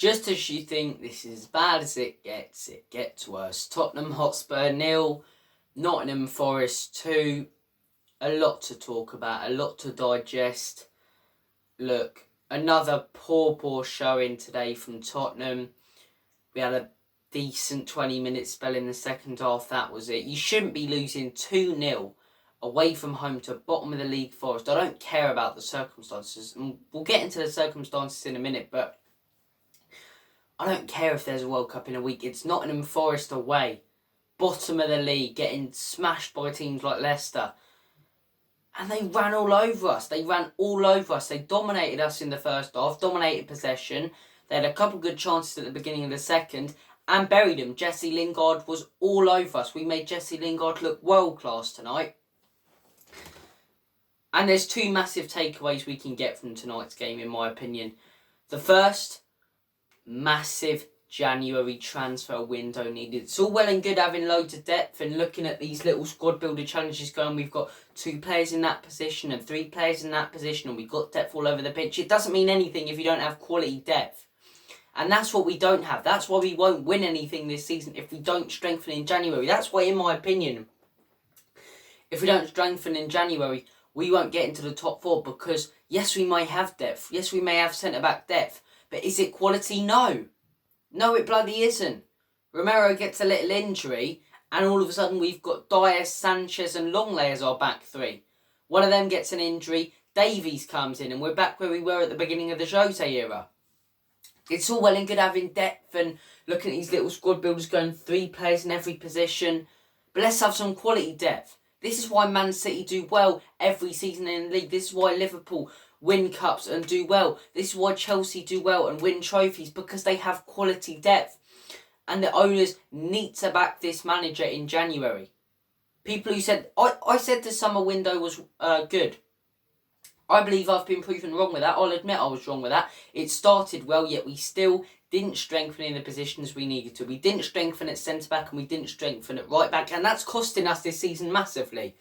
Just as you think this is as bad as it gets worse. Tottenham Hotspur 0, Nottingham Forest 2. A lot to talk about, a lot to digest. Look, another poor showing today from Tottenham. We had a decent 20-minute spell in the second half, that was it. You shouldn't be losing 2-0 away from home to bottom of the league Forest. I don't care about the circumstances, and we'll get into the circumstances in a minute, but I don't care if there's a World Cup in a week. It's Nottingham Forest away, bottom of the league, getting smashed by teams like Leicester. And they ran all over us. They dominated us in the first half, dominated possession. They had a couple good chances at the beginning of the second and buried them. Jesse Lingard was all over us. We made Jesse Lingard look world class tonight. And there's two massive takeaways we can get from tonight's game, in my opinion. The first, massive January transfer window needed. It's all well and good having loads of depth and looking at these little squad builder challenges going, we've got 2 players in that position and 3 players in that position and we've got depth all over the pitch. It doesn't mean anything if you don't have quality depth. And that's what we don't have. That's why we won't win anything this season if we don't strengthen in January. That's why, in my opinion, if we don't strengthen in January, we won't get into the top 4 because, yes, we may have depth. Yes, we may have centre-back depth. But is it quality? No. No, it bloody isn't. Romero gets a little injury and all of a sudden we've got Diaz, Sanchez and Longley as our back 3. One of them gets an injury, Davies comes in and we're back where we were at the beginning of the Jose era. It's all well and good having depth and looking at these little squad builders going 3 players in every position. But let's have some quality depth. This is why Man City do well every season in the league. This is why Liverpool win cups and do well. This is why Chelsea do well and win trophies, because they have quality depth. And the owners need to back this manager in January. People who said, I said the summer window was good. I believe I've been proven wrong with that. I'll admit I was wrong with that. It started well, yet we still didn't strengthen in the positions we needed to. We didn't strengthen at centre-back and we didn't strengthen at right-back. And that's costing us this season massively.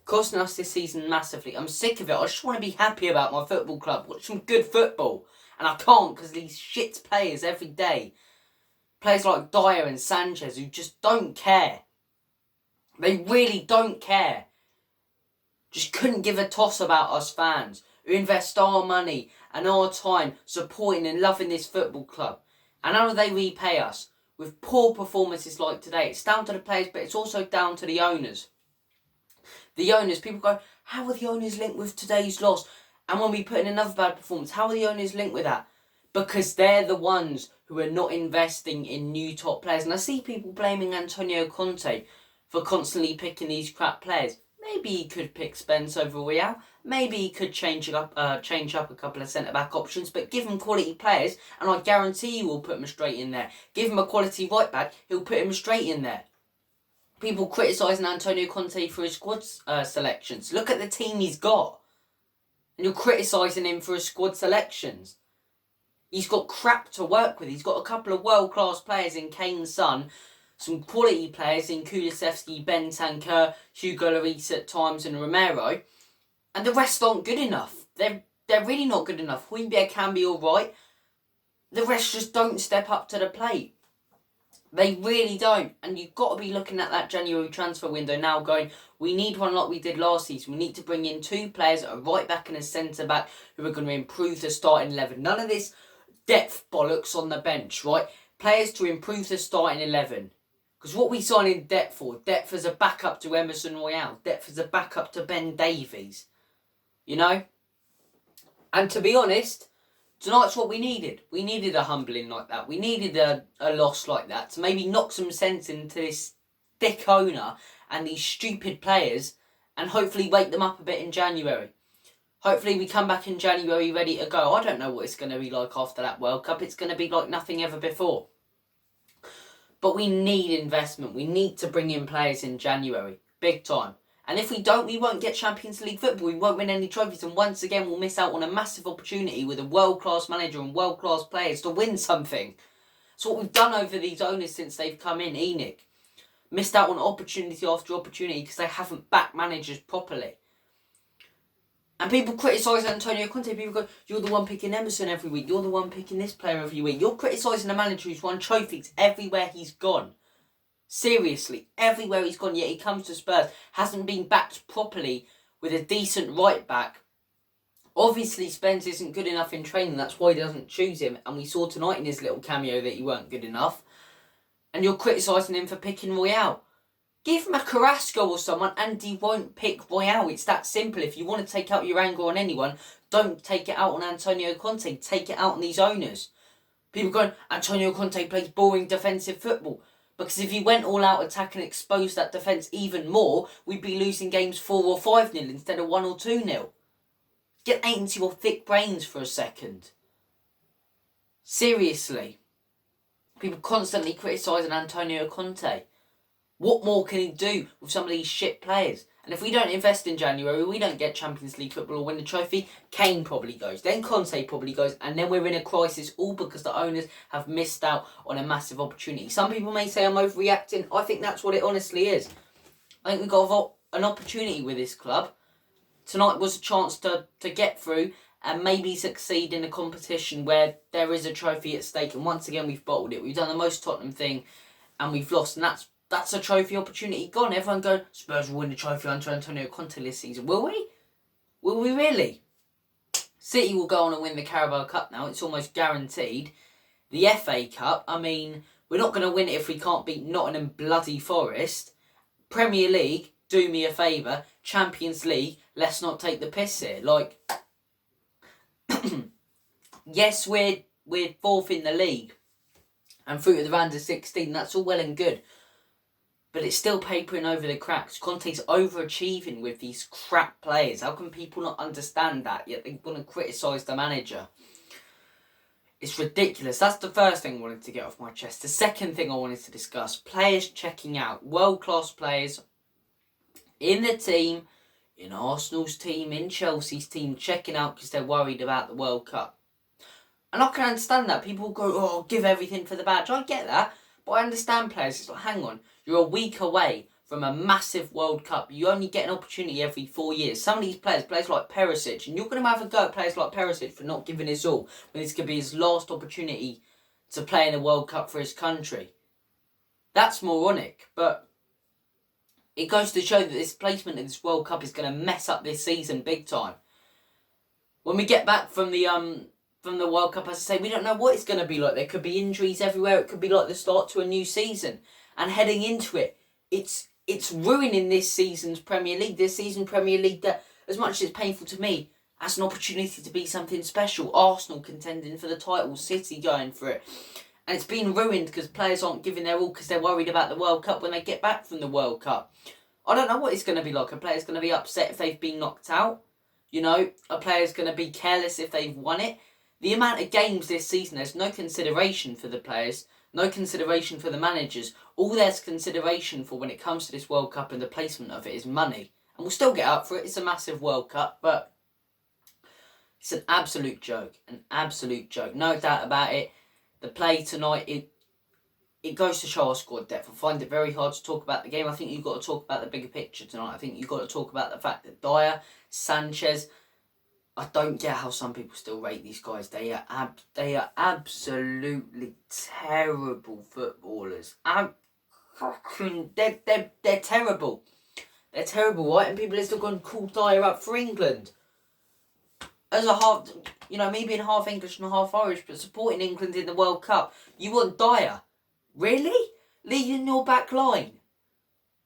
I'm sick of it. I just want to be happy about my football club. Watch some good football. And I can't because these shit players every day. Players like Dyer and Sanchez who just don't care. They really don't care. Just couldn't give a toss about us fans who invest our money and our time supporting and loving this football club. And how do they repay us? With poor performances like today. It's down to the players, but it's also down to the owners. The owners, people go, how are the owners linked with today's loss? And when we put in another bad performance, how are the owners linked with that? Because they're the ones who are not investing in new top players. And I see people blaming Antonio Conte for constantly picking these crap players. Maybe he could pick Spence over Real. Maybe he could change up a couple of centre-back options. But give him quality players, and I guarantee you will put him straight in there. Give him a quality right-back, he'll put him straight in there. People criticising Antonio Conte for his squad selections. Look at the team he's got. And you're criticising him for his squad selections. He's got crap to work with. He's got a couple of world-class players in Kane's son. Some quality players in Kulusevski, Bentancur, Hugo Lloris at times and Romero. And the rest aren't good enough. They're really not good enough. Højbjerg can be alright. The rest just don't step up to the plate. They really don't. And you've got to be looking at that January transfer window now going, we need one like we did last season. We need to bring in 2 players, a right back and a centre back, who are going to improve the starting 11. None of this depth bollocks on the bench, right? Players to improve the starting 11. Because what we sign in depth for, depth as a backup to Emerson Royale, depth as a backup to Ben Davies. You know? And to be honest, tonight's what we needed. We needed a humbling like that. We needed a loss like that to maybe knock some sense into this thick owner and these stupid players and hopefully wake them up a bit in January. Hopefully we come back in January ready to go. I don't know what it's going to be like after that World Cup. It's going to be like nothing ever before. But we need investment. We need to bring in players in January. Big time. And if we don't, we won't get Champions League football. We won't win any trophies. And once again, we'll miss out on a massive opportunity with a world-class manager and world-class players to win something. It's what we've done over these owners since they've come in, ENIC. Missed out on opportunity after opportunity because they haven't backed managers properly. And people criticise Antonio Conte. People go, you're the one picking Emerson every week. You're the one picking this player every week. You're criticising a manager who's won trophies everywhere he's gone. Seriously, everywhere he's gone, yet he comes to Spurs, hasn't been backed properly with a decent right back. Obviously, Spence isn't good enough in training. That's why he doesn't choose him. And we saw tonight in his little cameo that he weren't good enough. And you're criticising him for picking Royale. Give him a Carrasco or someone and he won't pick Royale. It's that simple. If you want to take out your anger on anyone, don't take it out on Antonio Conte. Take it out on these owners. People going, Antonio Conte plays boring defensive football. Because if he went all out attack and exposed that defence even more, we'd be losing games 4 or 5-0 instead of 1 or 2-0. Get out into your thick brains for a second. Seriously. People constantly criticising Antonio Conte. What more can he do with some of these shit players? And if we don't invest in January, we don't get Champions League football or win the trophy, Kane probably goes. Then Conte probably goes. And then we're in a crisis all because the owners have missed out on a massive opportunity. Some people may say I'm overreacting. I think that's what it honestly is. I think we've got an opportunity with this club. Tonight was a chance to get through and maybe succeed in a competition where there is a trophy at stake. And once again, we've bottled it. We've done the most Tottenham thing and we've lost. And that's a trophy opportunity gone. Everyone going, Spurs will win the trophy under Antonio Conte this season. Will we? Will we really? City will go on and win the Carabao Cup now. It's almost guaranteed. The FA Cup, I mean, we're not going to win it if we can't beat Nottingham bloody Forest. Premier League, do me a favour. Champions League, let's not take the piss here. Like, yes, we're fourth in the league. And through to the round of 16, that's all well and good. But it's still papering over the cracks. Conte's overachieving with these crap players. How can people not understand that? Yet they want to criticise the manager. It's ridiculous. That's the first thing I wanted to get off my chest. The second thing I wanted to discuss. Players checking out. World-class players in the team, in Arsenal's team, in Chelsea's team, checking out because they're worried about the World Cup. And I can understand that. People go, oh, give everything for the badge. I get that. But I understand players. It's like, hang on. You're a week away from a massive World Cup. You only get an opportunity every 4 years. Some of these players like Perisic, and you're going to have a go at players like Perisic for not giving his all when this could be his last opportunity to play in a World Cup for his country. That's moronic, but it goes to show that this placement in this World Cup is going to mess up this season big time. When we get back from the World Cup, as I say, we don't know what it's going to be like. There could be injuries everywhere. It could be like the start to a new season. And heading into it, it's ruining this season's Premier League. This season's Premier League that, as much as it's painful to me, has an opportunity to be something special. Arsenal contending for the title, City going for it. And it's been ruined because players aren't giving their all because they're worried about the World Cup when they get back from the World Cup. I don't know what it's going to be like. A player's going to be upset if they've been knocked out. You know, a player's going to be careless if they've won it. The amount of games this season, there's no consideration for the players. No consideration for the managers. All there's consideration for when it comes to this World Cup and the placement of it is money. And we'll still get up for it. It's a massive World Cup, but it's an absolute joke. An absolute joke. No doubt about it. The play tonight, it goes to show our squad depth. I find it very hard to talk about the game. I think you've got to talk about the bigger picture tonight. I think you've got to talk about the fact that Dyer, Sanchez, I don't get how some people still rate these guys. They are absolutely terrible footballers. They're terrible. They're terrible, right? And people are still going to call Dyer up for England. As a half, you know, me being half English and half Irish, but supporting England in the World Cup. You want Dyer? Really? Leading your back line?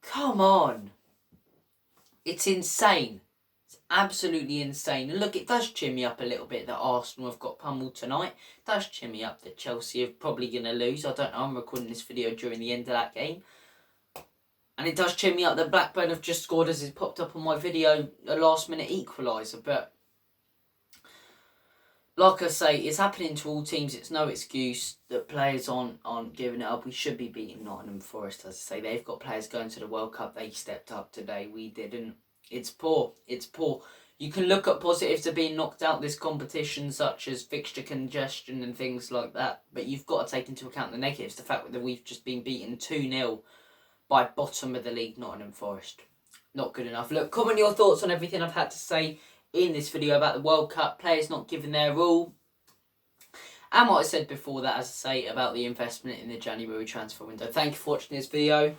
Come on. It's insane. Absolutely insane. And look, it does cheer me up a little bit that Arsenal have got pummeled tonight. It does cheer me up that Chelsea are probably going to lose. I don't know, I'm recording this video during the end of that game. And it does cheer me up that Blackburn have just scored, as it popped up on my video, a last minute equaliser. But like I say, it's happening to all teams. It's no excuse that players aren't giving it up. We should be beating Nottingham Forest, as I say. They've got players going to the World Cup. They stepped up today. We didn't. It's poor. It's poor. You can look at positives of being knocked out this competition, such as fixture congestion and things like that. But you've got to take into account the negatives. The fact that we've just been beaten 2-0 by bottom of the league Nottingham Forest. Not good enough. Look, comment your thoughts on everything I've had to say in this video about the World Cup, players not giving their all. And what I said before that, as I say, about the investment in the January transfer window. Thank you for watching this video.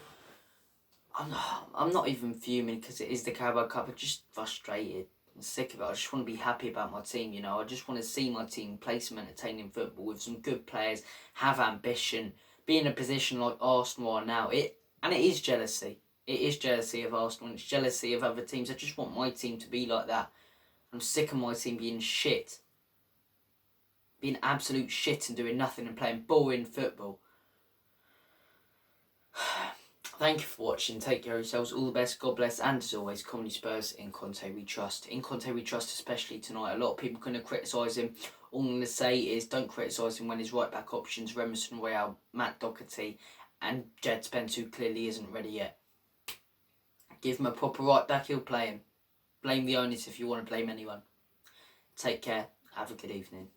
I'm not even fuming because it is the Carabao Cup. I'm just frustrated. I'm sick of it. I just want to be happy about my team, you know. I just want to see my team play some entertaining football with some good players, have ambition, be in a position like Arsenal are now. And it is jealousy. It is jealousy of Arsenal and it's jealousy of other teams. I just want my team to be like that. I'm sick of my team being shit. Being absolute shit and doing nothing and playing boring football. Thank you for watching. Take care of yourselves. All the best. God bless. And as always, Comedy Spurs, in Conte we trust. In Conte we trust, especially tonight. A lot of people are going to criticise him. All I'm going to say is don't criticise him when his right back options, Remerson Royale, Matt Doherty and Jed Spence, who clearly isn't ready yet. Give him a proper right back, he'll play him. Blame the owners if you want to blame anyone. Take care. Have a good evening.